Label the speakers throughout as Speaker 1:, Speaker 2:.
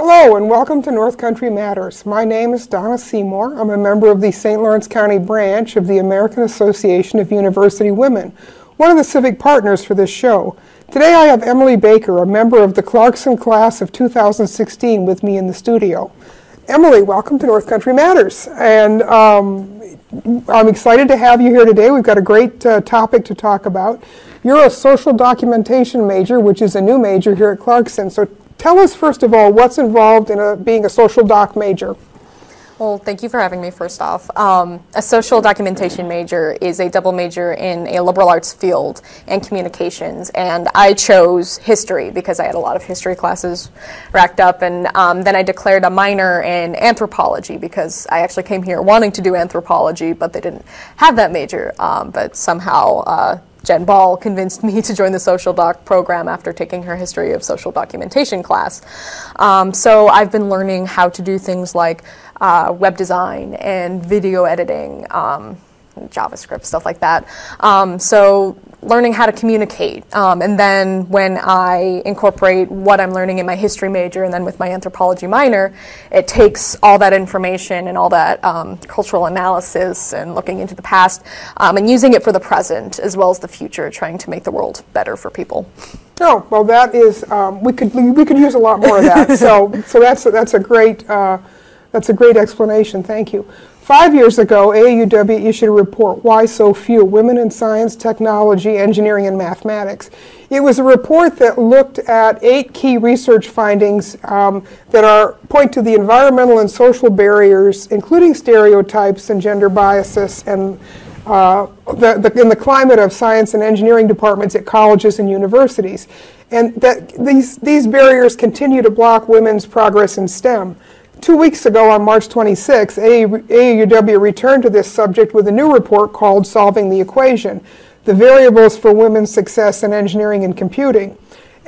Speaker 1: Hello and welcome to North Country Matters. My name is Donna Seymour. I'm a member of the St. Lawrence County branch of the American Association of University Women, one of the civic partners for this show. Today I have Emily Baker, a member of the Clarkson Class of 2016, with me in the studio. Emily, welcome to North Country Matters. And I'm excited to have you here today. We've got a great topic to talk about. You're a social documentation major, which is a new major here at Clarkson. So tell us, first of all, what's involved in being a social doc major?
Speaker 2: Well, thank you for having me, first off. A social documentation major is a double major in a liberal arts field and communications, and I chose history because I had a lot of history classes racked up, and then I declared a minor in anthropology because I actually came here wanting to do anthropology, but they didn't have that major, but somehow Jen Ball convinced me to join the social doc program after taking her history of social documentation class. So I've been learning how to do things like web design and video editing, JavaScript, stuff like that. So learning how to communicate. And then when I incorporate what I'm learning in my history major and then with my anthropology minor, it takes all that information and all that cultural analysis and looking into the past and using it for the present as well as the future, trying to make the world better for people.
Speaker 1: Oh, well, that is, we could use a lot more of that. So that's a great explanation. Thank you. 5 years ago, AAUW issued a report, Why So Few? Women in Science, Technology, Engineering, and Mathematics. It was a report that looked at 8 key research findings that point to the environmental and social barriers, including stereotypes and gender biases, and in the climate of science and engineering departments at colleges and universities. And that these barriers continue to block women's progress in STEM. 2 weeks ago, on March 26, AAUW returned to this subject with a new report called Solving the Equation, the Variables for Women's Success in Engineering and Computing.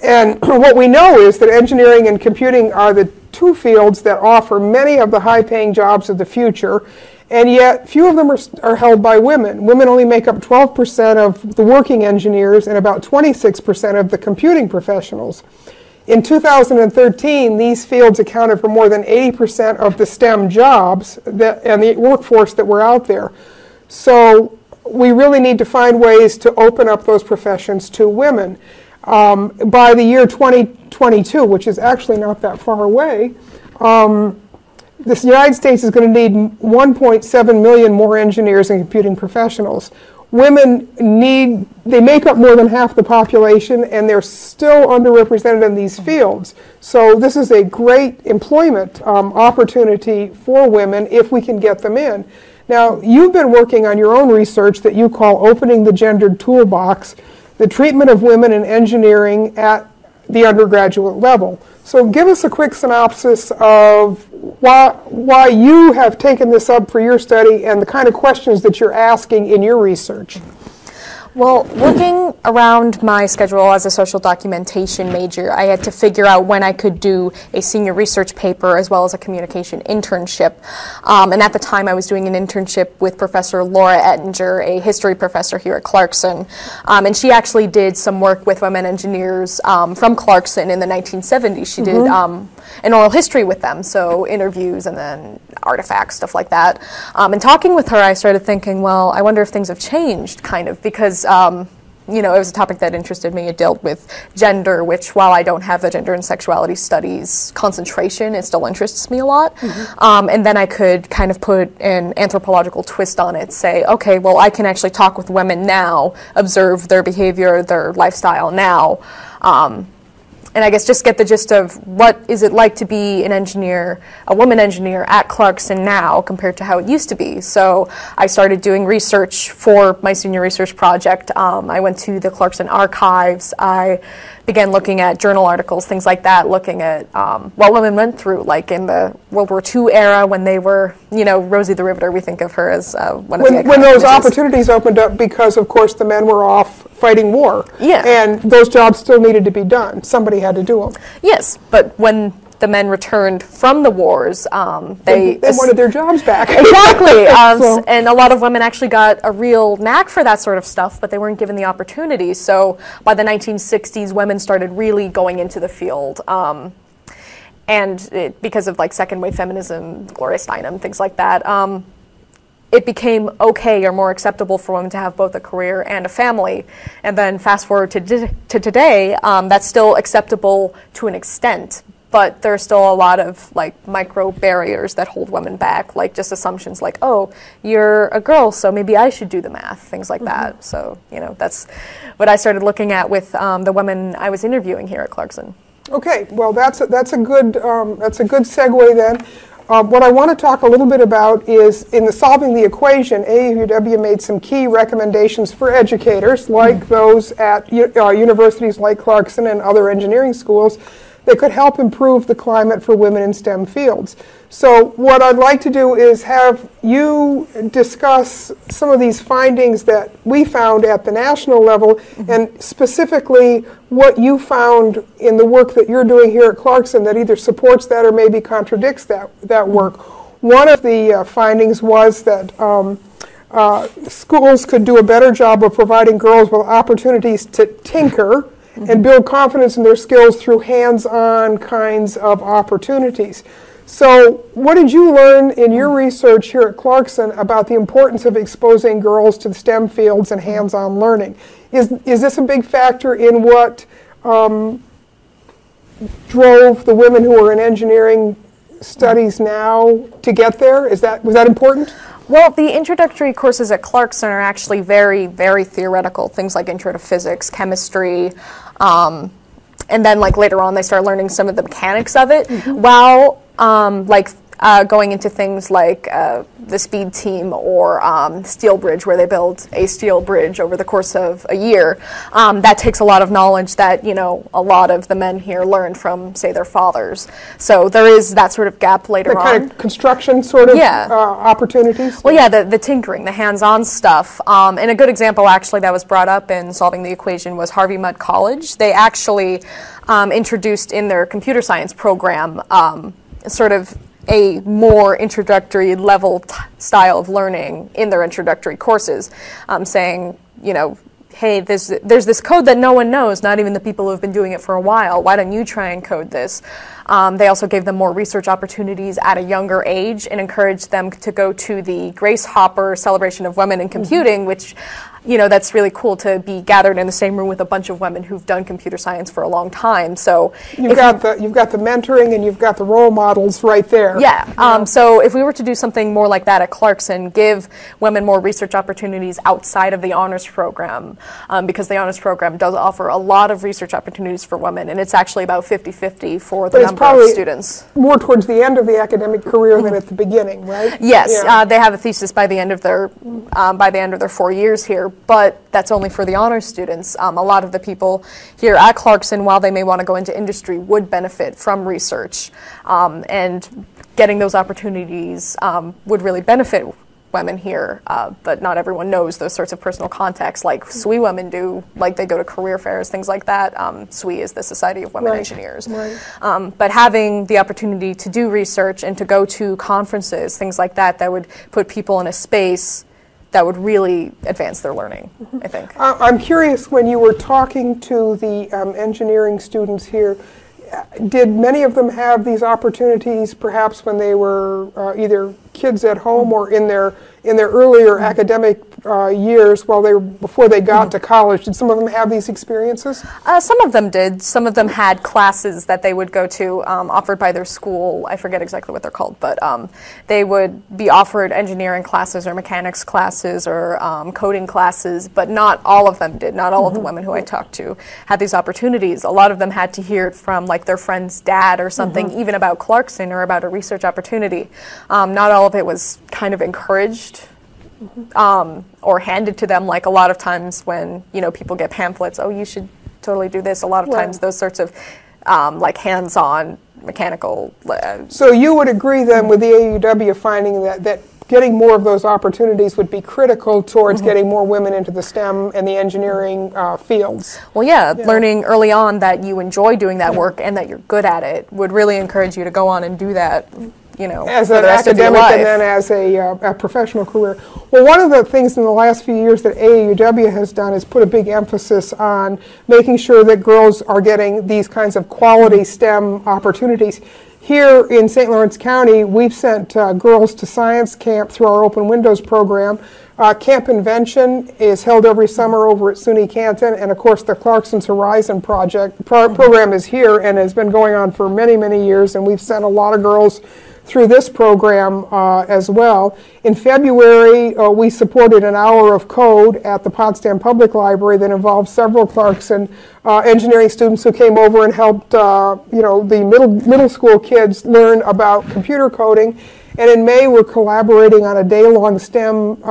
Speaker 1: And what we know is that engineering and computing are the two fields that offer many of the high-paying jobs of the future, and yet few of them are held by women. Women only make up 12% of the working engineers and about 26% of the computing professionals. In 2013, these fields accounted for more than 80% of the STEM jobs and the workforce that were out there. So we really need to find ways to open up those professions to women. By the year 2022, which is actually not that far away, the United States is going to need 1.7 million more engineers and computing professionals. Women they make up more than half the population, and they're still underrepresented in these fields. So this is a great employment opportunity for women if we can get them in. Now, you've been working on your own research that you call Opening the Gendered Toolbox, the treatment of women in engineering at the undergraduate level. So give us a quick synopsis of why you have taken this up for your study and the kind of questions that you're asking in your research.
Speaker 2: Well, working around my schedule as a social documentation major, I had to figure out when I could do a senior research paper as well as a communication internship. And at the time, I was doing an internship with Professor Laura Ettinger, a history professor here at Clarkson. And she actually did some work with women engineers from Clarkson in the 1970s. She did an oral history with them, so interviews and then artifacts, stuff like that. And talking with her, I started thinking, well, I wonder if things have changed, kind of, because you know, it was a topic that interested me. It dealt with gender, which, while I don't have the gender and sexuality studies concentration, it still interests me a lot. And then I could kind of put an anthropological twist on it, say, okay, well, I can actually talk with women now, observe their behavior, their lifestyle now, and I guess just get the gist of what is it like to be an engineer, a woman engineer at Clarkson now compared to how it used to be. So I started doing research for my senior research project. I went to the Clarkson archives. I began looking at journal articles, things like that, looking at what women went through, like in the World War II era when they were, you know, Rosie the Riveter, we think of her as one of the iconic
Speaker 1: when those
Speaker 2: images.
Speaker 1: Opportunities opened up because, of course, the men were off fighting war.
Speaker 2: Yeah.
Speaker 1: And those jobs still needed to be done. Somebody had to do them.
Speaker 2: Yes, but when the men returned from the wars, they
Speaker 1: wanted their jobs back.
Speaker 2: Exactly. And a lot of women actually got a real knack for that sort of stuff, but they weren't given the opportunity. So by the 1960s, women started really going into the field. because of like second wave feminism, Gloria Steinem, things like that, it became okay or more acceptable for women to have both a career and a family. And then fast forward to today, that's still acceptable to an extent, but there's still a lot of like micro barriers that hold women back, like just assumptions like, oh, you're a girl, so maybe I should do the math, things like that. So, you know, that's what I started looking at with the women I was interviewing here at Clarkson.
Speaker 1: Okay, well, that's a good segue then. What I want to talk a little bit about is in the solving the equation, AAUW made some key recommendations for educators, like those at universities like Clarkson and other engineering schools, that could help improve the climate for women in STEM fields. So what I'd like to do is have you discuss some of these findings that we found at the national level, and specifically what you found in the work that you're doing here at Clarkson that either supports that or maybe contradicts that work. One of the findings was that schools could do a better job of providing girls with opportunities to tinker and build confidence in their skills through hands-on kinds of opportunities. So what did you learn in your research here at Clarkson about the importance of exposing girls to the STEM fields and hands-on learning? Is this a big factor in what drove the women who are in engineering studies now to get there? Was that important?
Speaker 2: Well, the introductory courses at Clarkson are actually very, very theoretical. Things like intro to physics, chemistry, and then like later on they start learning some of the mechanics of it, while going into things like the speed team or steel bridge, where they build a steel bridge over the course of a year. That takes a lot of knowledge that, you know, a lot of the men here learned from, say, their fathers. So there is that sort of gap later on.
Speaker 1: Kind of construction sort of opportunities?
Speaker 2: Well, yeah, the tinkering, the hands-on stuff. And a good example, actually, that was brought up in solving the equation was Harvey Mudd College. They actually introduced in their computer science program sort of a more introductory level style of learning in their introductory courses, saying, you know, hey, there's this code that no one knows, not even the people who have been doing it for a while. Why don't you try and code this? They also gave them more research opportunities at a younger age and encouraged them to go to the Grace Hopper Celebration of Women in Computing, which, you know, that's really cool to be gathered in the same room with a bunch of women who've done computer science for a long time. So
Speaker 1: you've got the mentoring and you've got the role models right there.
Speaker 2: Yeah. So if we were to do something more like that at Clarkson, give women more research opportunities outside of the honors program, because the honors program does offer a lot of research opportunities for women, and it's actually about 50-50 for the number of students.
Speaker 1: More towards the end of the academic career than at the beginning, right?
Speaker 2: Yes. Yeah. They have a thesis by the end of their 4 years here. But that's only for the honors students. A lot of the people here at Clarkson, while they may want to go into industry, would benefit from research. And getting those opportunities would really benefit women here, but not everyone knows those sorts of personal contacts like SWE women do, like they go to career fairs, things like that. SWE is the Society of Women Engineers. Right. But having the opportunity to do research and to go to conferences, things like that, that would put people in a space that would really advance their learning, I think.
Speaker 1: I'm curious, when you were talking to the engineering students here, did many of them have these opportunities perhaps when they were either kids at home or in their earlier academic years before they got to college? Did some of them have these experiences?
Speaker 2: Some of them did. Some of them had classes that they would go to offered by their school. I forget exactly what they're called, but they would be offered engineering classes or mechanics classes or coding classes, but not all of them did. Not all of the women who I talked to had these opportunities. A lot of them had to hear it from like their friend's dad or something, even about Clarkson or about a research opportunity. Not all of it was kind of encouraged or handed to them, like a lot of times when, you know, people get pamphlets, oh, you should totally do this. A lot of times those sorts of like hands-on mechanical.
Speaker 1: So you would agree then with the AAUW finding that getting more of those opportunities would be critical towards getting more women into the STEM and the engineering fields?
Speaker 2: Well, yeah, learning early on that you enjoy doing that work and that you're good at it would really encourage you to go on and do that, you know,
Speaker 1: as an academic and then as a professional career. Well, one of the things in the last few years that AAUW has done is put a big emphasis on making sure that girls are getting these kinds of quality STEM opportunities. Here in St. Lawrence County, we've sent girls to science camp through our Open Windows program. Camp Invention is held every summer over at SUNY Canton, and of course the Clarkson's Horizon program is here and has been going on for many, many years, and we've sent a lot of girls through this program as well. In February, we supported an hour of code at the Potsdam Public Library that involved several Clarkson engineering students who came over and helped the middle school kids learn about computer coding. And in May, we're collaborating on a day-long STEM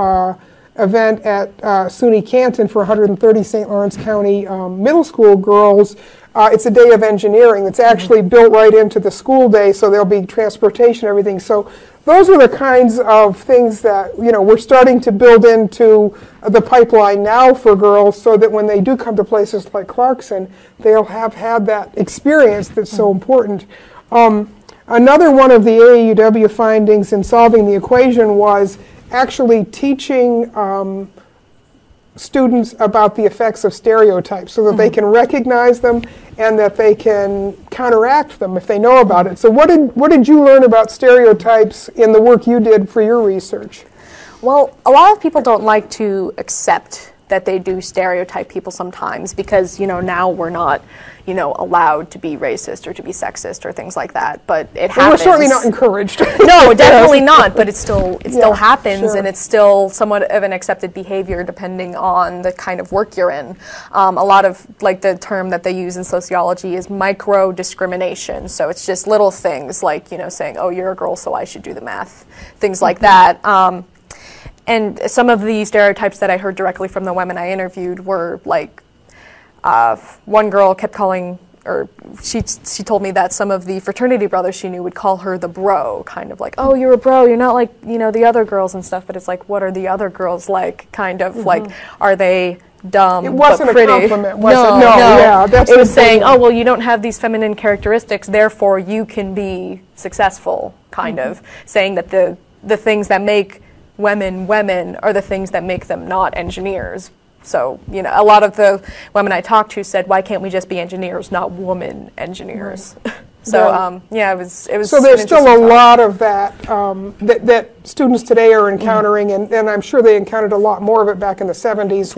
Speaker 1: event at SUNY Canton for 130 St. Lawrence County middle school girls. It's a day of engineering. It's actually built right into the school day, so there'll be transportation, everything. So those are the kinds of things that we're starting to build into the pipeline now for girls, so that when they do come to places like Clarkson, they'll have had that experience that's so important. Another one of the AAUW findings in solving the equation was actually teaching students about the effects of stereotypes so that they can recognize them and that they can counteract them if they know about it. So what did you learn about stereotypes in the work you did for your research?
Speaker 2: Well, a lot of people don't like to accept that they do stereotype people sometimes because, now we're not, allowed to be racist or to be sexist or things like that. But it happens.
Speaker 1: We're certainly not encouraged.
Speaker 2: No, definitely not. But it still happens,
Speaker 1: sure.
Speaker 2: And it's still somewhat of an accepted behavior depending on the kind of work you're in. A lot of the term that they use in sociology is micro discrimination. So it's just little things like saying, oh, you're a girl, so I should do the math, things like that. And some of the stereotypes that I heard directly from the women I interviewed were one girl kept calling, or she told me that some of the fraternity brothers she knew would call her the bro, kind of like, oh, you're a bro, you're not like, the other girls and stuff, but it's like, what are the other girls like, kind of like, are they dumb
Speaker 1: it wasn't
Speaker 2: but pretty?
Speaker 1: A compliment, was
Speaker 2: no,
Speaker 1: it? No, yeah,
Speaker 2: it was saying, oh, well, you don't have these feminine characteristics, therefore you can be successful, kind of, saying that the things that make women are the things that make them not engineers. So, a lot of the women I talked to said, why can't we just be engineers, not woman engineers? Right. So, it was.
Speaker 1: So there's still a lot of that that students today are encountering, and I'm sure they encountered a lot more of it back in the 70s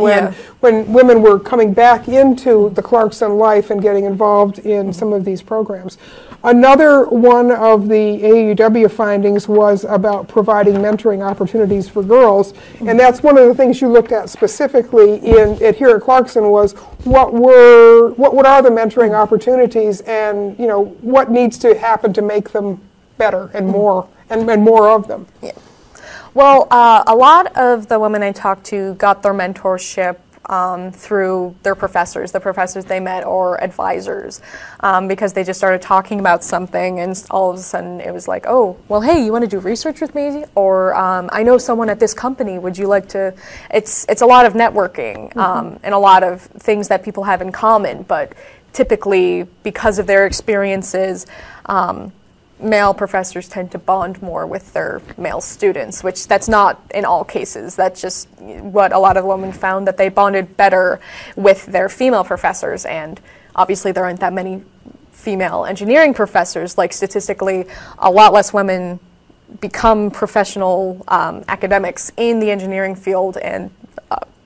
Speaker 1: when women were coming back into the Clarkson life and getting involved in some of these programs. Another one of the AAUW findings was about providing mentoring opportunities for girls, and that's one of the things you looked at specifically here at Clarkson was what are the mentoring opportunities, and what needs to happen to make them better and more and more of them.
Speaker 2: Yeah. Well, a lot of the women I talked to got their mentorship through their professors, the professors they met, or advisors, because they just started talking about something, and all of a sudden it was like, oh, well, hey, you want to do research with me? Or I know someone at this company, would you like to? It's a lot of networking and a lot of things that people have in common, but typically, because of their experiences, male professors tend to bond more with their male students, which that's not in all cases. That's just what a lot of women found, that they bonded better with their female professors, and obviously there aren't that many female engineering professors. Like statistically, a lot less women become professional academics in the engineering field, and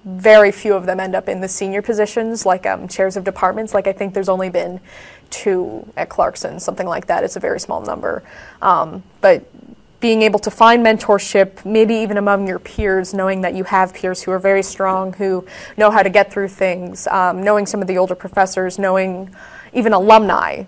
Speaker 2: very few of them end up in the senior positions, like chairs of departments. Like I think there's only been 2 at Clarkson, something like that. It's a very small number. But being able to find mentorship, maybe even among your peers, knowing that you have peers who are very strong, who know how to get through things, knowing some of the older professors, knowing even alumni,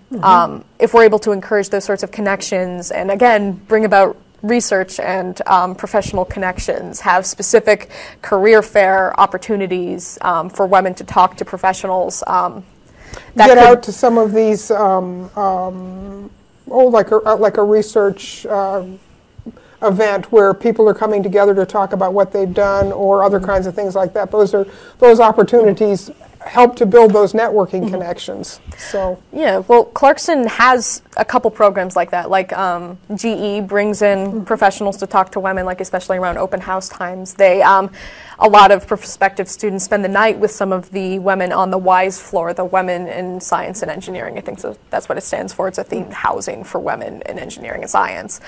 Speaker 2: if we're able to encourage those sorts of connections, and again, bring about research and professional connections, have specific career fair opportunities for women to talk to professionals.
Speaker 1: Get out to some of these, like a research event where people are coming together to talk about what they've done, or other kinds of things like that. Those opportunities help to build those networking connections. So
Speaker 2: yeah, well, Clarkson has a couple programs like that. Like GE brings in professionals to talk to women, like especially around open house times. They a lot of prospective students spend the night with some of the women on the WISE floor, the Women in Science and Engineering. I think so. That's what it stands for. It's a themed housing for women in engineering and science.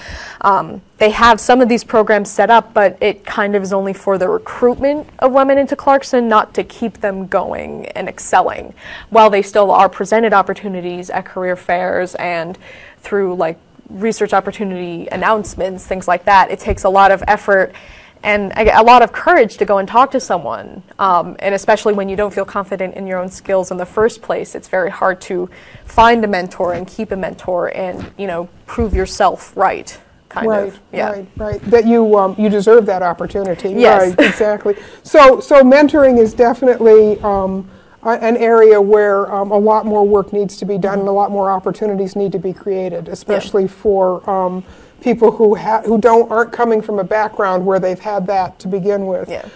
Speaker 2: They have some of these programs set up, but it kind of is only for the recruitment of women into Clarkson, not to keep them going and excelling, while they still are presented opportunities at career fairs and through like research opportunity announcements, things like that. It takes a lot of effort and a lot of courage to go and talk to someone, and especially when you don't feel confident in your own skills in the first place, it's very hard to find a mentor and keep a mentor and, you know, prove yourself right. Kind of. Yeah.
Speaker 1: Right. That you deserve that opportunity.
Speaker 2: Yes.
Speaker 1: Right, exactly. So mentoring is definitely an area where a lot more work needs to be done and a lot more opportunities need to be created, especially for people who aren't coming from a background where they've had that to begin with.
Speaker 2: Yeah.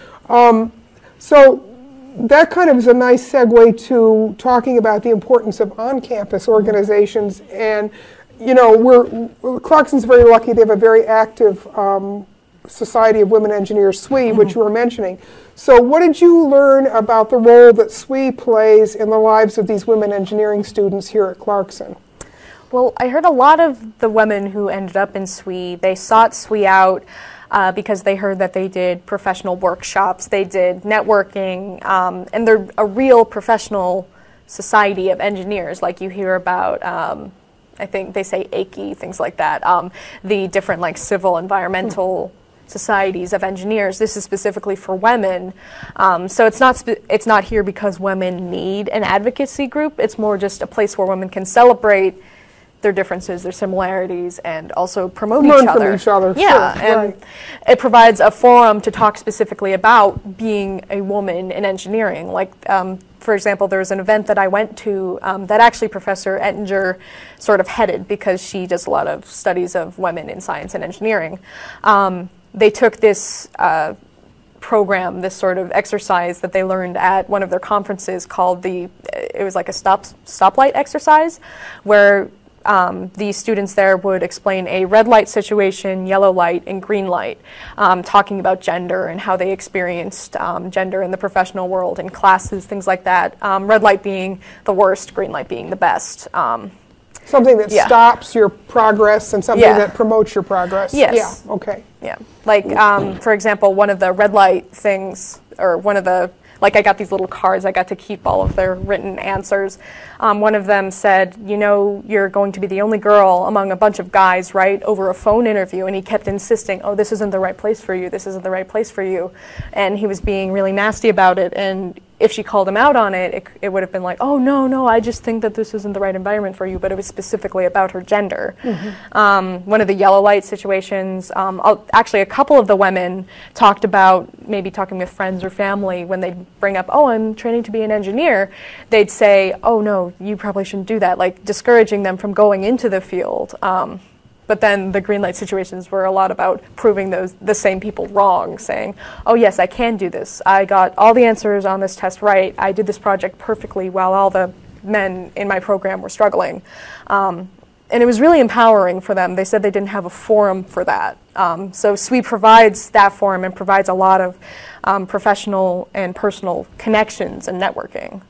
Speaker 1: So that kind of is a nice segue to talking about the importance of on-campus organizations. And you know, Clarkson's very lucky. They have a very active Society of Women Engineers, SWE, which you were mentioning. So what did you learn about the role that SWE plays in the lives of these women engineering students here at Clarkson?
Speaker 2: Well, I heard a lot of the women who ended up in SWE, they sought SWE out because they heard that they did professional workshops, they did networking, and they're a real professional society of engineers, like you hear about, I think they say AAUW, things like that, the different like civil environmental societies of engineers. This is specifically for women, so it's not here because women need an advocacy group. It's more just a place where women can celebrate their differences, their similarities, and also promote each other.
Speaker 1: Learn from each other.
Speaker 2: Yeah,
Speaker 1: sure,
Speaker 2: and
Speaker 1: right.
Speaker 2: It provides a forum to talk specifically about being a woman in engineering. Like, for example, there was an event that I went to that actually Professor Ettinger sort of headed because she does a lot of studies of women in science and engineering. They took this program, this sort of exercise that they learned at one of their conferences called it was like a stoplight exercise, where the students there would explain a red light situation, yellow light, and green light, talking about gender and how they experienced gender in the professional world in classes, things like that. Red light being the worst, green light being the best.
Speaker 1: Something that stops your progress and something that promotes your progress.
Speaker 2: Yes.
Speaker 1: Yeah, okay.
Speaker 2: Yeah. Like, for example, one of the red light things, or one of the, like I got these little cards, I got to keep all of their written answers. One of them said, you know, you're going to be the only girl among a bunch of guys, right, over a phone interview. And he kept insisting, oh, this isn't the right place for you, this isn't the right place for you. And he was being really nasty about it. And if she called him out on it, it would have been like, oh, no, I just think that this isn't the right environment for you. But it was specifically about her gender. One of the yellow light situations, actually a couple of the women talked about maybe talking with friends or family when they'd bring up, oh, I'm training to be an engineer. They'd say, oh, no, you probably shouldn't do that, like discouraging them from going into the field. But then the green light situations were a lot about proving the same people wrong, saying, oh yes, I can do this. I got all the answers on this test right. I did this project perfectly while all the men in my program were struggling. And it was really empowering for them. They said they didn't have a forum for that. So SWE provides that forum and provides a lot of professional and personal connections and networking.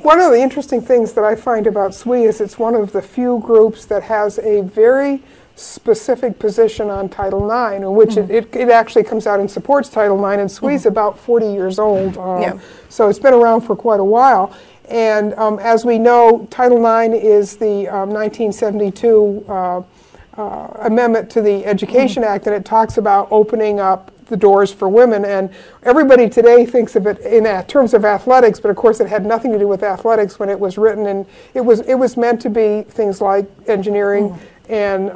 Speaker 1: One of the interesting things that I find about SWE is it's one of the few groups that has a very specific position on Title IX, in which it actually comes out and supports Title IX, and SWE's about 40 years old, so it's been around for quite a while. And as we know, Title IX is the 1972 amendment to the Education Act, and it talks about opening up the doors for women, and everybody today thinks of it in terms of athletics, but of course it had nothing to do with athletics when it was written, and it was meant to be things like engineering and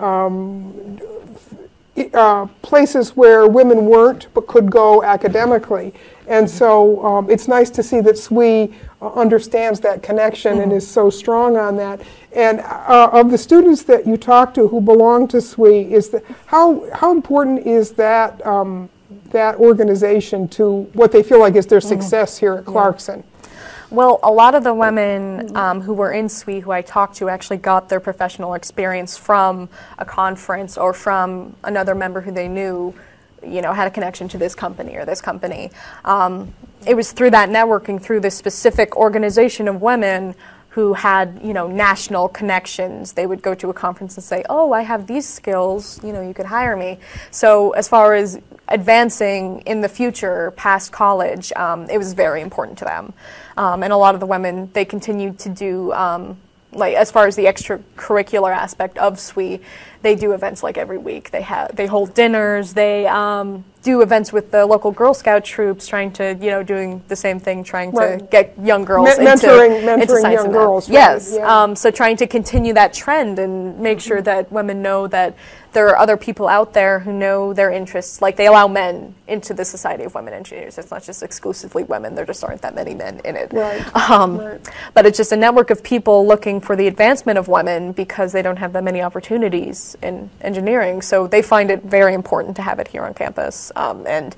Speaker 1: places where women weren't but could go academically. And so it's nice to see that SWE understands that connection and is so strong on that. And of the students that you talk to who belong to SWE, how important is that that organization to what they feel like is their success here at Clarkson?
Speaker 2: Well, a lot of the women who were in SWE who I talked to actually got their professional experience from a conference or from another member who they knew, you know, had a connection to this company or this company. It was through that networking, through this specific organization of women who had, you know, national connections. They would go to a conference and say, oh, I have these skills, you know, you could hire me. So as far as advancing in the future past college, it was very important to them. And a lot of the women, they continued to do, like as far as the extracurricular aspect of SWE, they do events like every week. They hold dinners, they do events with the local Girl Scout troops, trying to, you know, doing the same thing, trying to get young girls
Speaker 1: mentoring
Speaker 2: science
Speaker 1: young girls.
Speaker 2: Yes,
Speaker 1: right, yeah.
Speaker 2: So trying to continue that trend and make sure that women know that there are other people out there who know their interests. Like they allow men into the Society of Women Engineers. It's not just exclusively women. There just aren't that many men in it.
Speaker 1: Right.
Speaker 2: But it's just a network of people looking for the advancement of women because they don't have that many opportunities in engineering. So they find it very important to have it here on campus. And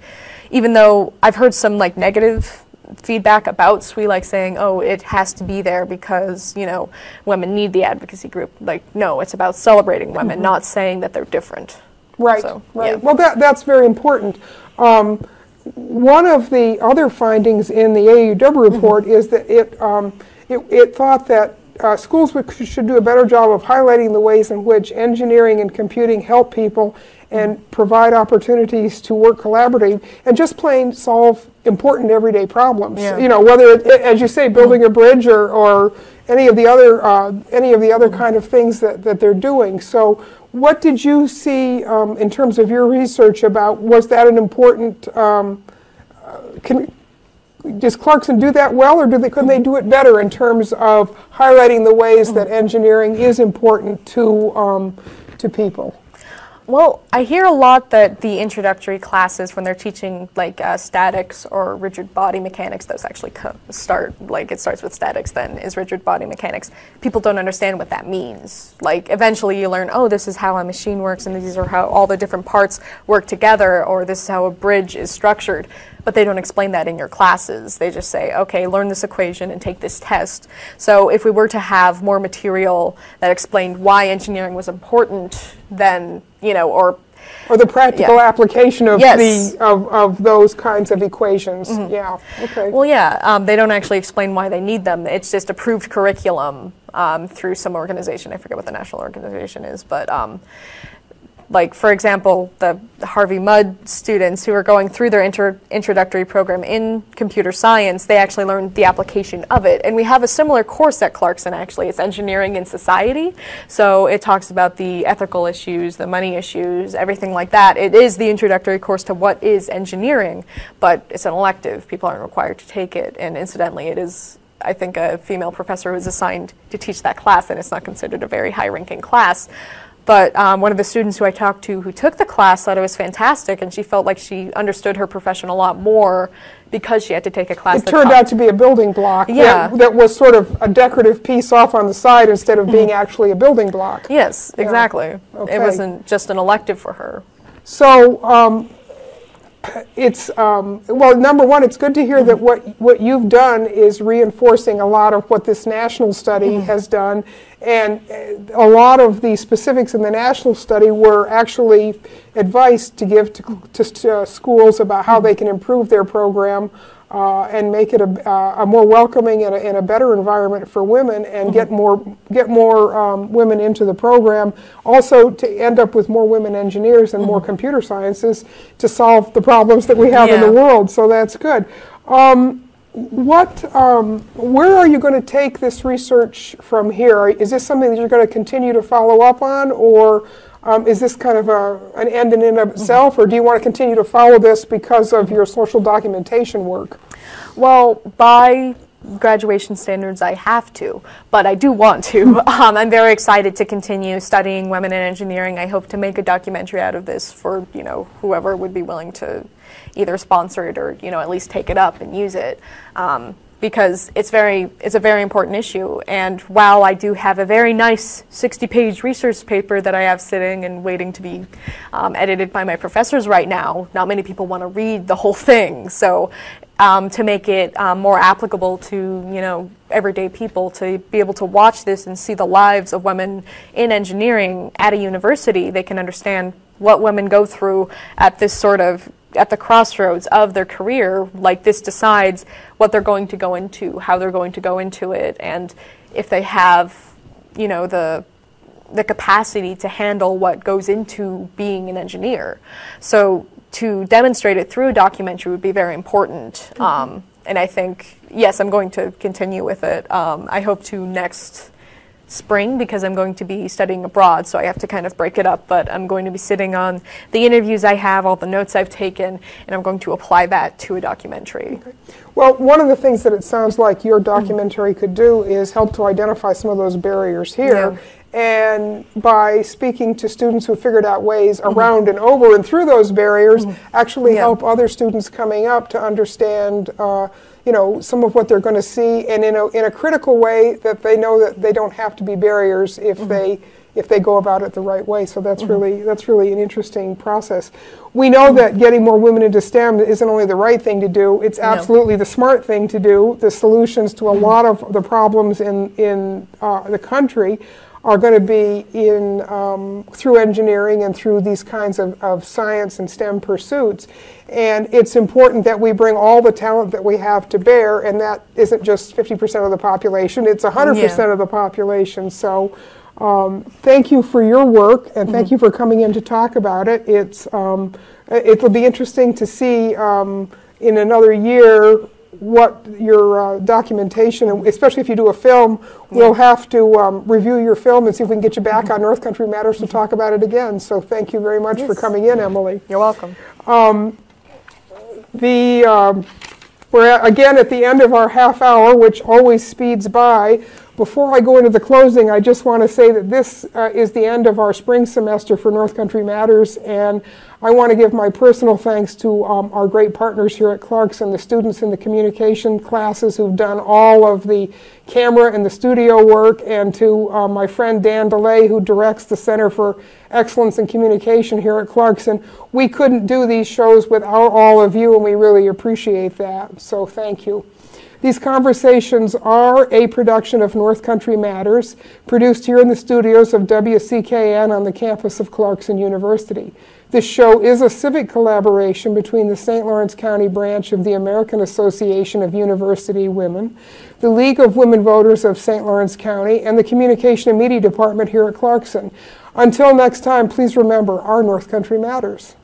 Speaker 2: even though I've heard some like negative feedback about SWE, like saying, oh, it has to be there because, you know, women need the advocacy group. Like, no, it's about celebrating women, not saying that they're different.
Speaker 1: Right,
Speaker 2: so,
Speaker 1: right.
Speaker 2: Yeah.
Speaker 1: Well, that's very important. One of the other findings in the AAUW report is that it thought that schools should do a better job of highlighting the ways in which engineering and computing help people and provide opportunities to work collaboratively and just plain solve important everyday problems.
Speaker 2: Yeah.
Speaker 1: You know, whether as you say, building a bridge or any of the other kind of things that they're doing. So, what did you see in terms of your research about? Was that an important? Does Clarkson do that well, or couldn't they do it better in terms of highlighting the ways that engineering is important to people?
Speaker 2: Well, I hear a lot that the introductory classes, when they're teaching like statics or rigid body mechanics, those actually it starts with statics, then is rigid body mechanics. People don't understand what that means. Like eventually you learn, oh, this is how a machine works and these are how all the different parts work together, or this is how a bridge is structured. But they don't explain that in your classes. They just say, okay, learn this equation and take this test. So if we were to have more material that explained why engineering was important, then, you know, or
Speaker 1: the practical application of
Speaker 2: yes.
Speaker 1: of those kinds of equations. Yeah. Okay.
Speaker 2: Well, yeah, they don't actually explain why they need them. It's just approved curriculum through some organization. I forget what the national organization is, but like, for example, the Harvey Mudd students who are going through their introductory program in computer science, they actually learned the application of it. And we have a similar course at Clarkson, actually. It's Engineering in Society. So it talks about the ethical issues, the money issues, everything like that. It is the introductory course to what is engineering, but it's an elective. People aren't required to take it. And incidentally, it is, I think, a female professor who is assigned to teach that class, and it's not considered a very high-ranking class. But one of the students who I talked to who took the class thought it was fantastic, and she felt like she understood her profession a lot more because she had to take a class.
Speaker 1: It turned out to be a building block that was sort of a decorative piece off on the side instead of being actually a building block.
Speaker 2: Yes, exactly.
Speaker 1: Okay.
Speaker 2: It wasn't just an elective for her.
Speaker 1: So it's, well, number one, it's good to hear that what you've done is reinforcing a lot of what this national study has done. And a lot of the specifics in the national study were actually advice to give to schools about how they can improve their program and make it a more welcoming and a better environment for women, and get more women into the program. Also, to end up with more women engineers and more computer sciences to solve the problems that we have in the world. So that's good. Where are you going to take this research from here? Is this something that you're going to continue to follow up on, or is this kind of an end in and of itself, or do you want to continue to follow this because of your social documentation work?
Speaker 2: Well, by graduation standards, I have to, but I do want to. I'm very excited to continue studying women in engineering. I hope to make a documentary out of this for, you know, whoever would be willing to either sponsor it or, you know, at least take it up and use it. Because it's a very important issue. And while I do have a very nice 60-page research paper that I have sitting and waiting to be edited by my professors right now, not many people want to read the whole thing. So to make it more applicable to, you know, everyday people, to be able to watch this and see the lives of women in engineering at a university. They can understand what women go through at this sort of, at the crossroads of their career. Like, this decides what they're going to go into, how they're going to go into it, and if they have, you know, the capacity to handle what goes into being an engineer. So to demonstrate it through a documentary would be very important. And I think, yes, I'm going to continue with it. I hope to next spring, because I'm going to be studying abroad, so I have to kind of break it up, but I'm going to be sitting on the interviews I have, all the notes I've taken, and I'm going to apply that to a documentary.
Speaker 1: Okay. Well, one of the things that it sounds like your documentary could do is help to identify some of those barriers here. Yeah. And by speaking to students who figured out ways around and over and through those barriers, actually help other students coming up to understand you know, some of what they're going to see, and in a critical way, that they know that they don't have to be barriers if they go about it the right way. So that's really an interesting process. We know that getting more women into STEM isn't only the right thing to do; it's absolutely the smart thing to do. The solutions to a lot of the problems in the country are going to be in through engineering and through these kinds of science and STEM pursuits. And it's important that we bring all the talent that we have to bear, and that isn't just 50% of the population, it's 100% of the population. So thank you for your work, and thank you for coming in to talk about it. It'll be interesting to see in another year what your documentation, especially if you do a film, we'll have to review your film and see if we can get you back on North Country Matters to talk about it again. So thank you very much for coming in, Emily.
Speaker 2: You're welcome.
Speaker 1: We're again at the end of our half hour, which always speeds by. Before I go into the closing, I just want to say that this is the end of our spring semester for North Country Matters, and I want to give my personal thanks to our great partners here at Clarkson, the students in the communication classes who've done all of the camera and the studio work, and to my friend Dan Dullea, who directs the Center for Excellence in Communication here at Clarkson. We couldn't do these shows without all of you, and we really appreciate that, so thank you. These conversations are a production of North Country Matters, produced here in the studios of WCKN on the campus of Clarkson University. This show is a civic collaboration between the St. Lawrence County branch of the American Association of University Women, the League of Women Voters of St. Lawrence County, and the Communication and Media Department here at Clarkson. Until next time, please remember, our North Country matters.